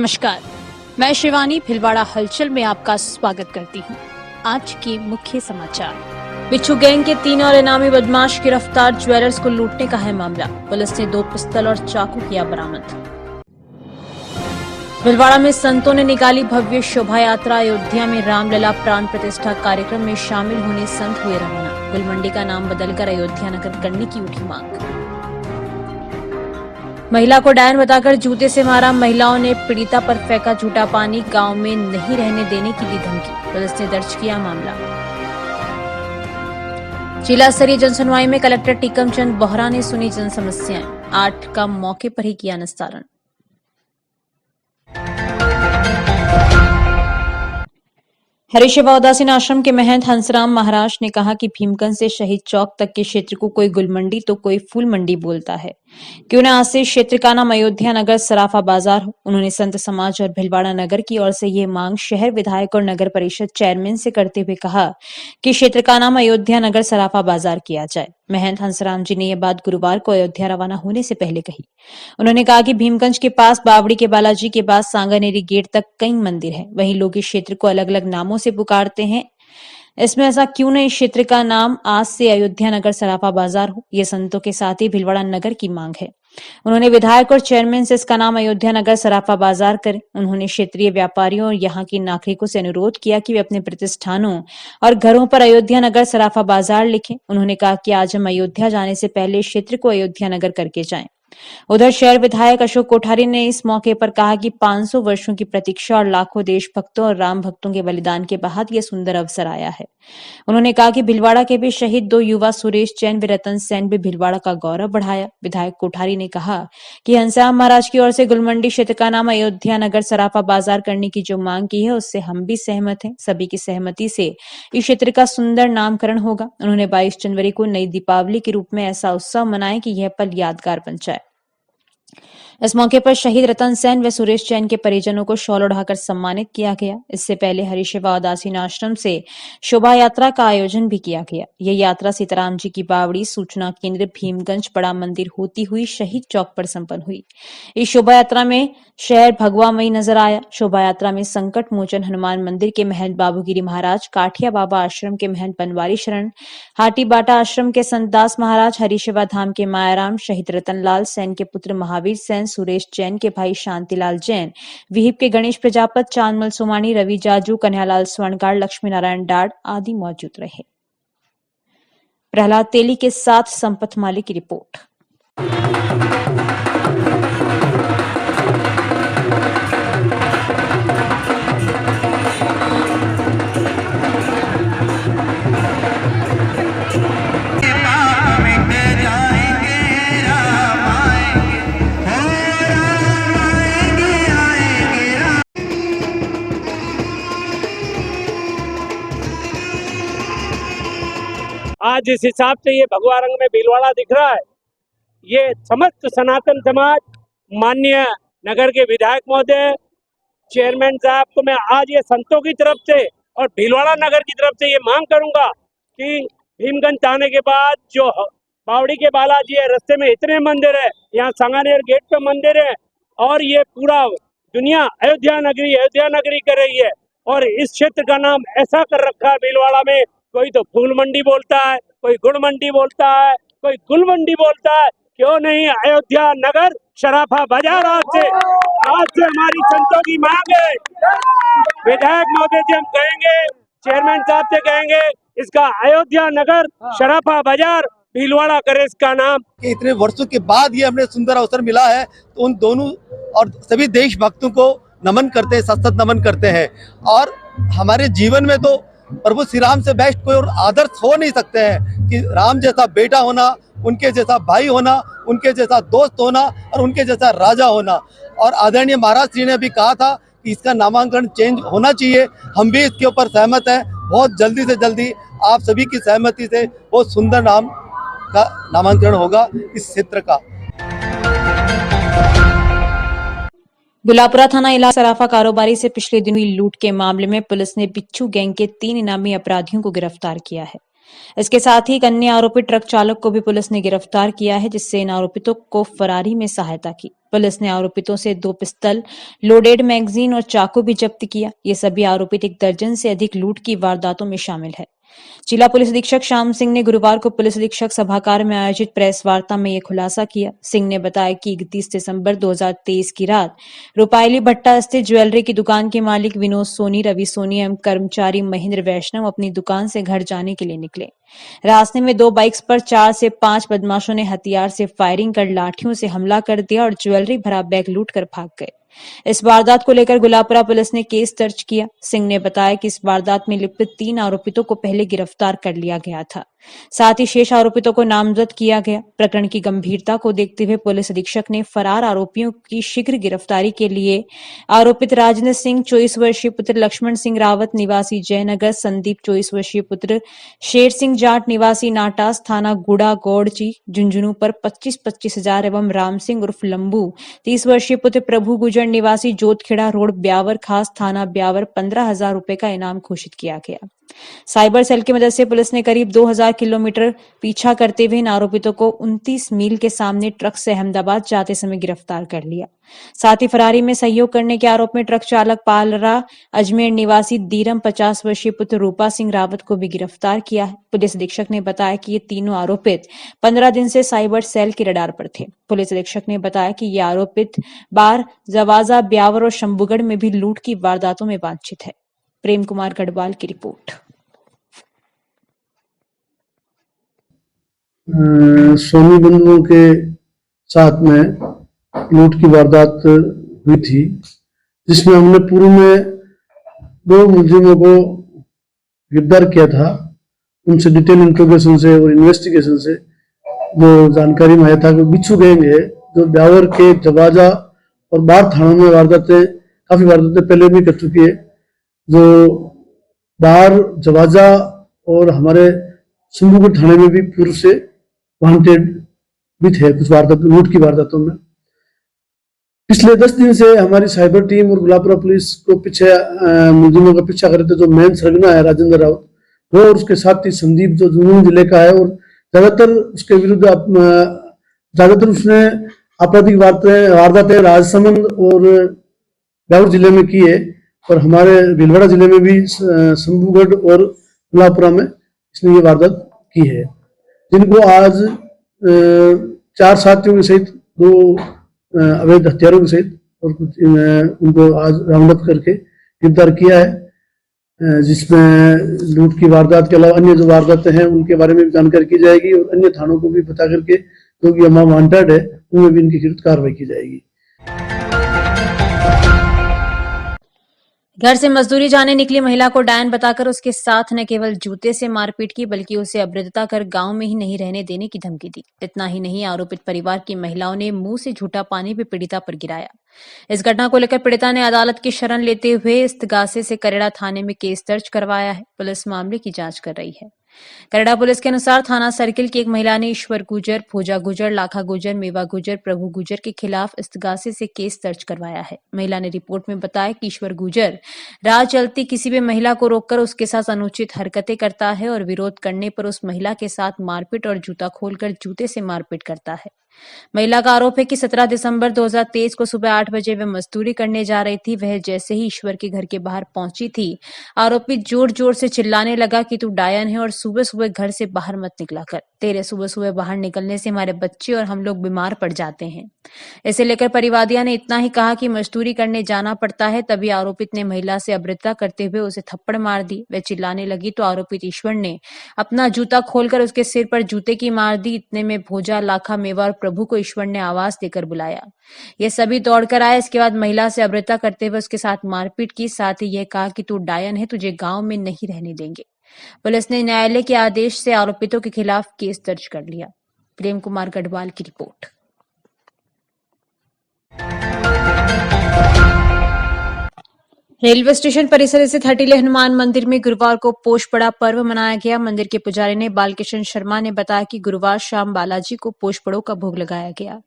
नमस्कार, मैं शिवानी भिलवाड़ा हलचल में आपका स्वागत करती हूँ। आज के मुख्य समाचार। बिच्छू गैंग के 3 और इनामी बदमाश गिरफ्तार। ज्वेलर्स को लूटने का है मामला। पुलिस ने 2 पिस्तौल और चाकू किया बरामद। भिलवाड़ा में संतों ने निकाली भव्य शोभा यात्रा। अयोध्या में रामलला प्राण प्रतिष्ठा कार्यक्रम में शामिल होने संत हुए रवाना। गुलमंडी का नाम बदलकर अयोध्या नगर करने की उठी मांग। महिला को डायन बताकर जूते से मारा। महिलाओं ने पीड़िता पर फेंका झूठा पानी। गांव में नहीं रहने देने की दी धमकी। पुलिस ने दर्ज किया मामला। जिला स्तरीय जनसुनवाई में कलेक्टर टीकम चंद बोहरा ने सुनी जन समस्याएं। 8 का मौके पर ही किया निस्तारण। हरिशिवा उदासीन आश्रम के महंत हंसराम महाराज ने कहा कि भीमगंज से शहीद चौक तक के क्षेत्र को कोई गुलमंडी तो कोई फूल मंडी बोलता है। क्यों न आज से क्षेत्र का नाम अयोध्या नगर सराफा बाजार हो। उन्होंने संत समाज और भिलवाड़ा नगर की ओर से ये मांग शहर विधायक और नगर परिषद चेयरमैन से करते हुए कहा कि क्षेत्र का नाम अयोध्या नगर सराफा बाजार किया जाए। महंत हंसराम जी ने यह बात गुरुवार को अयोध्या रवाना होने से पहले कही। उन्होंने कहा कि भीमगंज के पास बावड़ी के बालाजी के बाद सांगानेरी गेट तक कई मंदिर हैं। वहीं लोग इस क्षेत्र को अलग अलग नामों से पुकारते हैं। इसमें ऐसा क्यों न इस क्षेत्र का नाम आज से अयोध्या नगर सराफा बाजार हो। यह संतों के साथ ही भिलवाड़ा नगर की मांग है। उन्होंने विधायक और चेयरमैन से इसका नाम अयोध्या नगर सराफा बाजार करें। उन्होंने क्षेत्रीय व्यापारियों और यहाँ के नागरिकों से अनुरोध किया कि वे अपने प्रतिष्ठानों और घरों पर अयोध्या नगर सराफा बाजार लिखें। उन्होंने कहा कि आज हम अयोध्या जाने से पहले इस क्षेत्र को अयोध्या नगर करके जाएं। उधर शहर विधायक अशोक कोठारी ने इस मौके पर कहा कि 500 वर्षों की प्रतीक्षा और लाखों देशभक्तों और राम भक्तों के बलिदान के बाद यह सुंदर अवसर आया है। उन्होंने कहा कि भिलवाड़ा के भी शहीद 2 युवा सुरेश जैन व रतन सेन भी भिलवाड़ा का गौरव बढ़ाया। विधायक कोठारी ने कहा कि हंसराम महाराज की ओर से गुलमंडी क्षेत्र का नाम अयोध्या नगर सराफा बाजार करने की जो मांग की है उससे हम भी सहमत हैं। सभी की सहमति से इस क्षेत्र का सुंदर नामकरण होगा। उन्होंने 22 जनवरी को नई दीपावली के रूप में ऐसा उत्सव मनाएं कि यह पल यादगार बन जाए। इस मौके पर शहीद रतन सेन व सुरेश जैन के परिजनों को शॉल ओढ़ाकर सम्मानित किया गया। इससे पहले हरिशिवा उदासीन आश्रम से शोभा यात्रा का आयोजन भी किया गया। यह यात्रा सीताराम जी की बावड़ी सूचना केंद्र भीमगंज बड़ा मंदिर होती हुई शहीद चौक पर संपन्न हुई। इस शोभा यात्रा में शहर भगवामयी नजर आया। शोभा यात्रा में संकट मोचन हनुमान मंदिर के महंत बाबूगिरी महाराज, काठिया बाबा आश्रम के महंत बनवारी शरण, हाटी बाटा आश्रम के संत दास महाराज, हरिशिवा धाम के मायाराम, शहीद रतनलाल सेन के पुत्र महावीर सेन, सुरेश जैन के भाई शांतिलाल जैन, विहिप के गणेश प्रजापत, चांदमल सोमानी, रवि जाजू, कन्हैयालाल स्वर्णकार, लक्ष्मी नारायण डाड आदि मौजूद रहे। प्रहलाद तेली के साथ संपत माली की रिपोर्ट। आज जिस हिसाब से ये भगवा रंग में भीलवाड़ा दिख रहा है, ये समस्त सनातन समाज, माननीय नगर के विधायक महोदय, चेयरमैन साहब को मैं आज ये संतों की तरफ से और भीलवाड़ा नगर की तरफ से ये मांग करूंगा कि भीमगंज आने के बाद जो बावड़ी के बालाजी है, रास्ते में इतने मंदिर है, यहाँ सांगानेर गेट पे मंदिर है और ये पूरा दुनिया अयोध्या नगरी कर रही है। और इस क्षेत्र का नाम ऐसा कर रखा है भीलवाड़ा में, कोई तो फूल मंडी बोलता है, कोई गुड़ मंडी बोलता है, कोई गुल मंडी बोलता है। क्यों नहीं अयोध्या नगर शराफा बाजार आज से हमारी संतों की मांग है। विधायक महोदय जी हम कहेंगे, चेयरमैन साहब से कहेंगे, इसका अयोध्या नगर शराफा बाजार भीलवाड़ा करे इसका नाम। इतने वर्षों के बाद ये हमें सुंदर अवसर मिला है, तो उन दोनों और सभी देशभक्तों को नमन करते हैं, सतत नमन करते हैं। और हमारे जीवन में तो प्रभु श्री राम से बेस्ट कोई और आदर्श हो नहीं सकते हैं कि राम जैसा बेटा होना, उनके जैसा भाई होना, उनके जैसा दोस्त होना और उनके जैसा राजा होना। और आदरणीय महाराज जी ने भी कहा था कि इसका नामांकन चेंज होना चाहिए। हम भी इसके ऊपर सहमत हैं। बहुत जल्दी से जल्दी आप सभी की सहमति से बहुत सुंदर नाम का नामांकन होगा इस क्षेत्र का। गुलापुरा थाना इलाका सराफा कारोबारी से पिछले दिन हुई लूट के मामले में पुलिस ने बिच्छू गैंग के 3 इनामी अपराधियों को गिरफ्तार किया है। इसके साथ ही एक अन्य आरोपी ट्रक चालक को भी पुलिस ने गिरफ्तार किया है, जिससे इन आरोपितों को फरारी में सहायता की। पुलिस ने आरोपितों से 2 पिस्तल, लोडेड मैगजीन और चाकू भी जब्त किया। ये सभी आरोपित 1 दर्जन से अधिक लूट की वारदातों में शामिल है। जिला पुलिस अधीक्षक श्याम सिंह ने गुरुवार को पुलिस अधीक्षक सभागार में आयोजित प्रेस वार्ता में यह खुलासा किया। सिंह ने बताया कि 31 दिसंबर 2023 की रात रुपायली भट्टा स्थित ज्वेलरी की दुकान के मालिक विनोद सोनी, रवि सोनी एवं कर्मचारी महेंद्र वैष्णव अपनी दुकान से घर जाने के लिए निकले। रास्ते में 2 बाइक्स पर 4 से 5 बदमाशों ने हथियार से फायरिंग कर लाठियों से हमला कर दिया और ज्वेलरी भरा बैग लूट कर भाग गए। इस वारदात को लेकर गुलापुरा पुलिस ने केस दर्ज किया। सिंह ने बताया कि इस वारदात में लिप्त 3 आरोपितों को पहले गिरफ्तार कर लिया गया था। साथ ही शेष आरोपितों को नामजद किया गया। प्रकरण की गंभीरता को देखते हुए पुलिस अधीक्षक ने फरार आरोपियों की शीघ्र गिरफ्तारी के लिए आरोपित राजेंद्र सिंह 24 वर्षीय पुत्र लक्ष्मण सिंह रावत निवासी जयनगर, संदीप 24 वर्षीय पुत्र शेर सिंह जाट निवासी नाटास थाना गुड़ा गौड़ची झुंझुनू पर 25-25 हजार एवं राम सिंह उर्फ लंबू 30 वर्षीय पुत्र प्रभु गुजर निवासी जोतखेड़ा रोड ब्यावर खास थाना ब्यावर 15,000 रुपए का इनाम घोषित किया गया। साइबर सेल की मदद से पुलिस ने करीब 2000 किलोमीटर पीछा करते हुए इन आरोपितों को 29 मील के सामने ट्रक से अहमदाबाद जाते समय गिरफ्तार कर लिया। साथ ही फरारी में सहयोग करने के आरोप में ट्रक चालक पालरा अजमेर निवासी दीरम 50 वर्षीय पुत्र रूपा सिंह रावत को भी गिरफ्तार किया है। पुलिस अधीक्षक ने बताया कि ये तीनों आरोपित 15 दिन से साइबर सेल के रडार पर थे। पुलिस अधीक्षक ने बताया कि ये आरोपित बार जवाजा, ब्यावर और शंभूगढ़ में भी लूट की वारदातों में वांछित है। प्रेम कुमार गढ़वाल की रिपोर्ट। सोनी बंधुओं के साथ में लूट की वारदात हुई थी, जिसमें हमने पूर्व में 2 मुलजिमों को गिरफ्तार किया था। उनसे डिटेल इंट्रोगेशन से और इन्वेस्टिगेशन से जो जानकारी में आया था कि बिच्छू गैंग है जो ब्यावर के जवाजा और बार थानों में काफी वारदातें पहले भी कर चुकी है। जो बार जवाजा और हमारे शंभूगढ़ थाने में भी पूर्व से वांटेड भी थे कुछ वारदात लूट की वारदातों में। पिछले 10 दिन से हमारी साइबर टीम और गुलापुरा पुलिस को पीछे मुलजिमों का पीछा कर रहे थे। जो मेन सरगना है राजेंद्र रावत, वो और उसके साथी संदीप जो झुंझुनू जिले का है, और ज्यादातर उसके विरुद्ध ज्यादातर उसने आपराधिक वारदातें राजसमंद और ब्यावर जिले में की है, और हमारे भीलवाड़ा जिले में भी शंभूगढ़ और गुलापुरा में इसने ये वारदात की है, जिनको आज 4 साथियों के सहित 2 अवैध हथियारों के सहित और कुछ उनको आज राउंड अप करके गिरफ्तार किया है, जिसमें लूट की वारदात के अलावा अन्य जो वारदातें हैं उनके बारे में भी जानकारी की जाएगी, और अन्य थानों को भी पता करके जो कि हमारा वांटेड है उनमें भी इनकी खिलाफ कार्रवाई की जाएगी। घर से मजदूरी जाने निकली महिला को डायन बताकर उसके साथ न केवल जूते से मारपीट की बल्कि उसे अभद्रता कर गांव में ही नहीं रहने देने की धमकी दी। इतना ही नहीं, आरोपित परिवार की महिलाओं ने मुंह से झूठा पानी भी पीड़िता पर गिराया। इस घटना को लेकर पीड़िता ने अदालत की शरण लेते हुए इस्तगासे से करेड़ा थाने में केस दर्ज करवाया है। पुलिस मामले की जांच कर रही है। करेड़ा पुलिस के अनुसार थाना सर्किल की एक महिला ने ईश्वर गुजर, पूजा गुजर, लाखा गुजर, मेवा गुजर, प्रभु गुजर के खिलाफ इस्तगासे से केस दर्ज करवाया है। महिला ने रिपोर्ट में बताया कि ईश्वर गुजर राह चलती किसी भी महिला को रोककर उसके साथ अनुचित हरकतें करता है और विरोध करने पर उस महिला के साथ मारपीट और जूता खोलकर जूते से मारपीट करता है। महिला का आरोप है कि 17 दिसंबर 2023 को सुबह 8 बजे वह मजदूरी करने जा रही थी। वह जैसे ही ईश्वर के घर के बाहर पहुंची थी, आरोपी जोर जोर से चिल्लाने लगा कि तू डायन है और सुबह सुबह घर से बाहर मत निकला कर। तेरे सुबह सुबह बाहर निकलने से हमारे बच्चे और हम लोग बीमार पड़ जाते हैं। इसे लेकर परिवादिया ने इतना ही कहा कि मजदूरी करने जाना पड़ता है। तभी आरोपित ने महिला से अभद्रता करते हुए उसे थप्पड़ मार दी। वह चिल्लाने लगी तो आरोपित ईश्वर ने अपना जूता खोलकर उसके सिर पर जूते की मार दी। इतने में भोजा, लाखा, मेवा और प्रभु को ईश्वर ने आवाज देकर बुलाया। ये सभी दौड़कर आए। इसके बाद महिला से अभद्रता करते हुए उसके साथ मारपीट की। साथ ही यह कहा कि तू डायन है, तुझे गांव में नहीं रहने देंगे। पुलिस ने न्यायालय के आदेश से आरोपितों के खिलाफ केस दर्ज कर लिया। प्रेम कुमार गढ़वाल की रिपोर्ट। रेलवे स्टेशन परिसर स्थित हटीले हनुमान मंदिर में गुरुवार को पोष पड़ा पर्व मनाया गया। मंदिर के पुजारी ने बालकिशन शर्मा ने बताया कि गुरुवार शाम बालाजी को पोष पड़ों का भोग लगाया गया।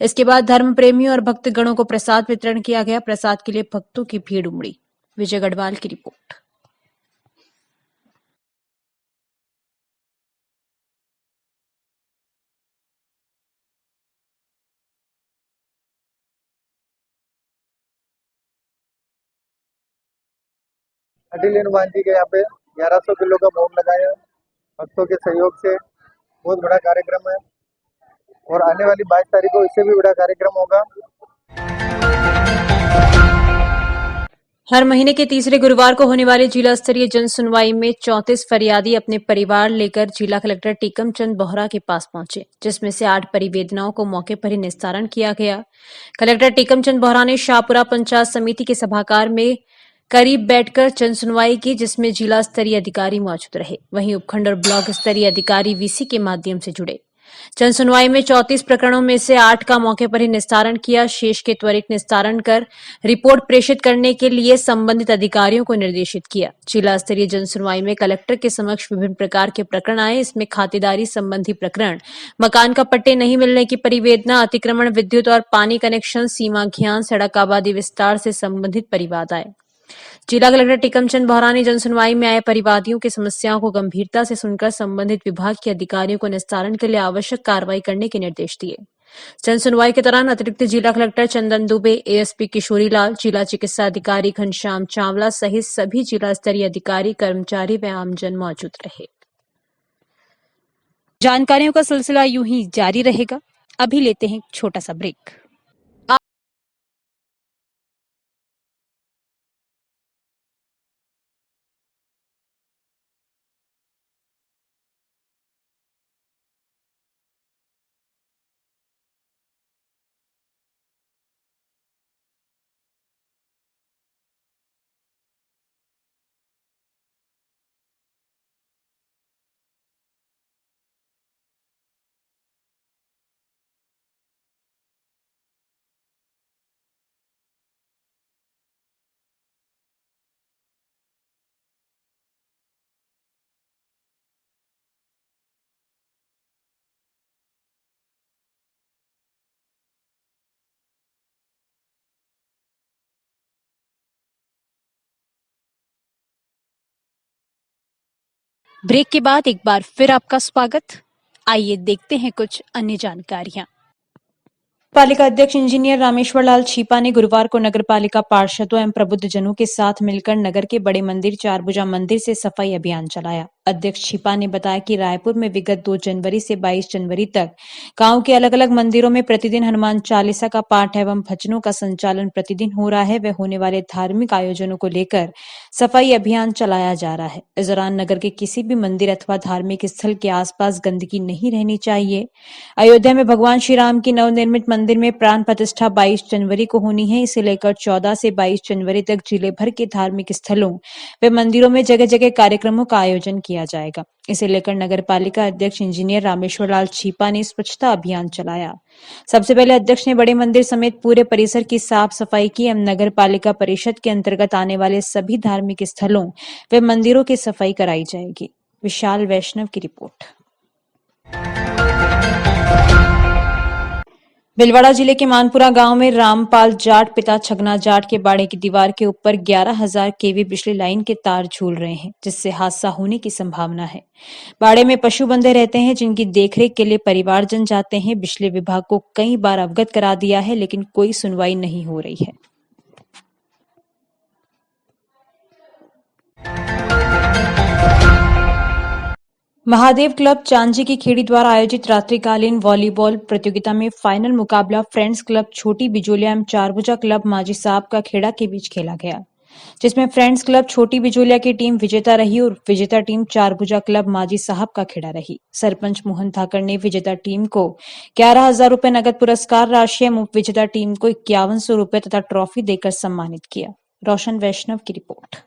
इसके बाद धर्म प्रेमियों और भक्तगणों को प्रसाद वितरण किया गया। प्रसाद के लिए भक्तों की भीड़ उमड़ी। विजय गढ़वाल की रिपोर्ट। अडिल हनुमान जी के यहाँ पे 1100 किलो का भोग लगाया भक्तों के सहयोग से। बहुत बड़ा कार्यक्रम है और आने वाली 22 तारीख को इससे भी बड़ा कार्यक्रम होगा। हर महीने के तीसरे गुरुवार को होने वाली जिला स्तरीय जन सुनवाई में 34 फरियादी अपने परिवार लेकर जिला कलेक्टर टीकम चंद बोहरा के पास पहुंचे, जिसमें से 8 परिवेदनाओं को मौके पर ही निस्तारण किया गया। कलेक्टर टीकम चंद बोहरा ने शाहपुरा पंचायत समिति के सभागार में करीब बैठकर जन सुनवाई की, जिसमें जिला स्तरीय अधिकारी मौजूद रहे। वहीं उपखंड और ब्लॉक स्तरीय अधिकारी वीसी के माध्यम से जुड़े। जन सुनवाई में 34 प्रकरणों में से 8 का मौके पर ही निस्तारण किया। शेष के त्वरित निस्तारण कर रिपोर्ट प्रेषित करने के लिए संबंधित अधिकारियों को निर्देशित किया। जिला स्तरीय जन सुनवाई में कलेक्टर के समक्ष विभिन्न प्रकार के प्रकरण आए। इसमें खातेदारी संबंधी प्रकरण, मकान का पट्टे नहीं मिलने की परिवेदना, अतिक्रमण, विद्युत और पानी कनेक्शन, सीमा ज्ञान, सड़क आबादी विस्तार से संबंधित परिवाद आए। जिला कलेक्टर टीकमचंद बोहरा ने जन सुनवाई में आए परिवादियों की समस्याओं को गंभीरता से सुनकर संबंधित विभाग के अधिकारियों को निस्तारण के लिए आवश्यक कार्रवाई करने के निर्देश दिए। जन सुनवाई के दौरान अतिरिक्त जिला कलेक्टर चंदन दुबे, एएसपी किशोरी लाल, जिला चिकित्सा अधिकारी घनश्याम चावला सहित सभी जिला स्तरीय अधिकारी, कर्मचारी व आमजन मौजूद रहे। जानकारियों का सिलसिला यूं ही जारी रहेगा। अभी लेते हैं छोटा सा ब्रेक। ब्रेक के बाद एक बार फिर आपका स्वागत। आइए देखते हैं कुछ अन्य जानकारियां। पालिका अध्यक्ष इंजीनियर रामेश्वर लाल छीपा ने गुरुवार को नगर पालिका पार्षदों एवं प्रबुद्धजनों के साथ मिलकर नगर के बड़े मंदिर चारभुजा मंदिर से सफाई अभियान चलाया। अध्यक्ष छीपा ने बताया कि रायपुर में विगत 2 जनवरी से 22 जनवरी तक गांव के अलग अलग मंदिरों में प्रतिदिन हनुमान चालीसा का पाठ एवं भजनों का संचालन प्रतिदिन हो रहा है। व होने वाले धार्मिक आयोजनों को लेकर सफाई अभियान चलाया जा रहा है। इस दौरान नगर के किसी भी मंदिर अथवा धार्मिक स्थल के आसपास गंदगी नहीं रहनी चाहिए। अयोध्या में भगवान श्री राम की नवनिर्मित मंदिर में प्राण प्रतिष्ठा 22 जनवरी को होनी है। इसे लेकर 14 से 22 जनवरी तक जिले भर के धार्मिक स्थलों व मंदिरों में जगह जगह कार्यक्रमों का आयोजन किया जाएगा। इसे लेकर नगर पालिका अध्यक्ष इंजीनियर रामेश्वर लाल छीपा ने स्वच्छता अभियान चलाया। सबसे पहले अध्यक्ष ने बड़े मंदिर समेत पूरे परिसर की साफ सफाई की एवं नगर पालिका परिषद के अंतर्गत आने वाले सभी धार्मिक स्थलों व मंदिरों की सफाई कराई जाएगी। विशाल वैष्णव की रिपोर्ट। भिलवाड़ा जिले के मानपुरा गांव में रामपाल जाट पिता छगना जाट के बाड़े की दीवार के ऊपर 11,000 केवी बिजली लाइन के तार झूल रहे हैं, जिससे हादसा होने की संभावना है। बाड़े में पशु बंधे रहते हैं, जिनकी देखरेख के लिए परिवारजन जाते हैं। बिजली विभाग को कई बार अवगत करा दिया है, लेकिन कोई सुनवाई नहीं हो रही है। महादेव क्लब चांजी की खेड़ी द्वारा आयोजित रात्रिकालीन वॉलीबॉल प्रतियोगिता में फाइनल मुकाबला फ्रेंड्स क्लब छोटी बिजोलिया एवं चारभुजा क्लब माजी साहब का खेड़ा के बीच खेला गया, जिसमें फ्रेंड्स क्लब छोटी बिजोलिया की टीम विजेता रही और विजेता टीम चारभुजा क्लब माजी साहब का खेड़ा रही। सरपंच मोहन धाकर ने विजेता टीम को 11,000 रुपए नगद पुरस्कार राशि एवं उप विजेता टीम को 5100 रुपए तथा ट्रॉफी देकर सम्मानित किया। रोशन वैष्णव की रिपोर्ट।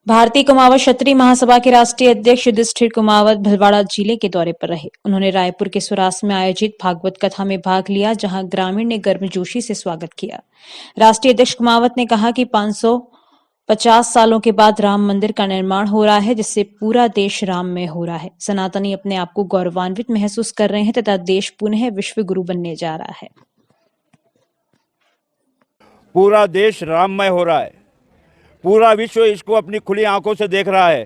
भारतीय कुमावत क्षत्रिय महासभा के राष्ट्रीय अध्यक्ष युधिष्ठिर कुमावत भिलवाड़ा जिले के दौरे पर रहे। उन्होंने रायपुर के सुरास में आयोजित भागवत कथा में भाग लिया, जहां ग्रामीण ने गर्मजोशी से स्वागत किया। राष्ट्रीय अध्यक्ष कुमावत ने कहा कि 550 सालों के बाद राम मंदिर का निर्माण हो रहा है, जिससे पूरा देश राममय हो रहा है। सनातनी अपने आप को गौरवान्वित महसूस कर रहे हैं तथा देश पुनः विश्व गुरु बनने जा रहा है। पूरा देश राममय हो रहा है, पूरा विश्व इसको अपनी खुली आंखों से देख रहा है।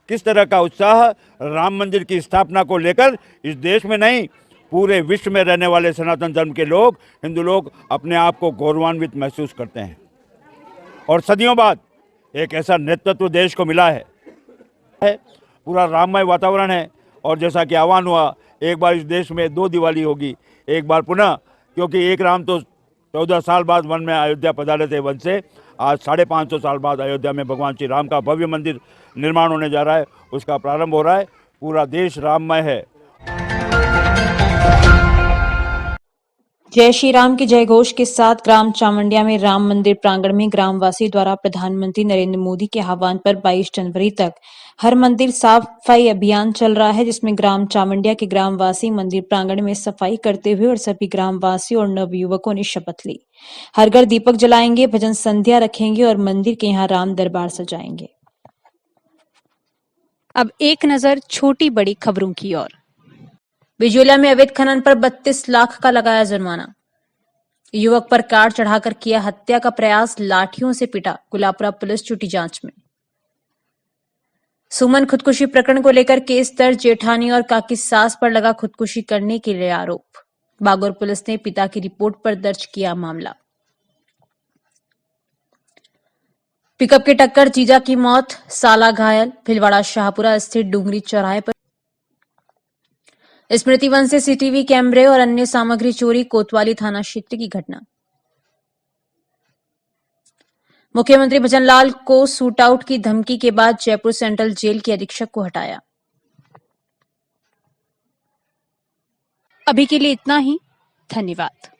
किस तरह का उत्साह राम मंदिर की स्थापना को लेकर इस देश में नहीं पूरे विश्व में रहने वाले सनातन धर्म के लोग, हिंदू लोग अपने आप को गौरवान्वित महसूस करते हैं। और सदियों बाद एक ऐसा नेतृत्व देश को मिला है। पूरा राममय वातावरण है और जैसा कि आह्वान हुआ, एक बार इस देश में 2 दिवाली होगी, एक बार पुनः, क्योंकि एक राम तो 14 साल बाद वन में अयोध्या पधारे थे, वन से आज 550 साल बाद अयोध्या में भगवान श्री राम का भव्य मंदिर निर्माण होने जा रहा है, उसका प्रारंभ हो रहा है। पूरा देश राममय है। जय श्री राम के जयघोष के साथ ग्राम चावंडिया में राम मंदिर प्रांगण में ग्रामवासी द्वारा प्रधानमंत्री नरेंद्र मोदी के आह्वान पर 22 जनवरी तक हर मंदिर सफाई अभियान चल रहा है, जिसमें ग्राम चावंडिया के ग्रामवासी मंदिर प्रांगण में सफाई करते हुए और सभी ग्रामवासियों और नवयुवकों ने शपथ ली। हर घर दीपक जलाएंगे, भजन संध्या रखेंगे और मंदिर के यहाँ राम दरबार सजाएंगे। अब एक नजर छोटी बड़ी खबरों की ओर। बिजोलिया में अवैध खनन पर 32 लाख का लगाया जुर्माना। युवक पर कार चढ़ाकर किया हत्या का प्रयास, लाठियों से पिटा, गुलाबपुरा पुलिस जुटी जांच में। सुमन खुदकुशी प्रकरण को लेकर केस दर्ज, जेठानी और काकी सास पर लगा खुदकुशी करने के लिए आरोप। बागौर पुलिस ने पिता की रिपोर्ट पर दर्ज किया मामला। पिकअप की टक्कर, जीजा की मौत, साला घायल। भीलवाड़ा शाहपुरा स्थित डूंगरी चौराहे पर स्मृति वन से सीसीटीवी कैमरे और अन्य सामग्री चोरी, कोतवाली थाना क्षेत्र की घटना। मुख्यमंत्री भजनलाल को सूट आउट की धमकी के बाद जयपुर सेंट्रल जेल के अधीक्षक को हटाया। अभी के लिए इतना ही। धन्यवाद।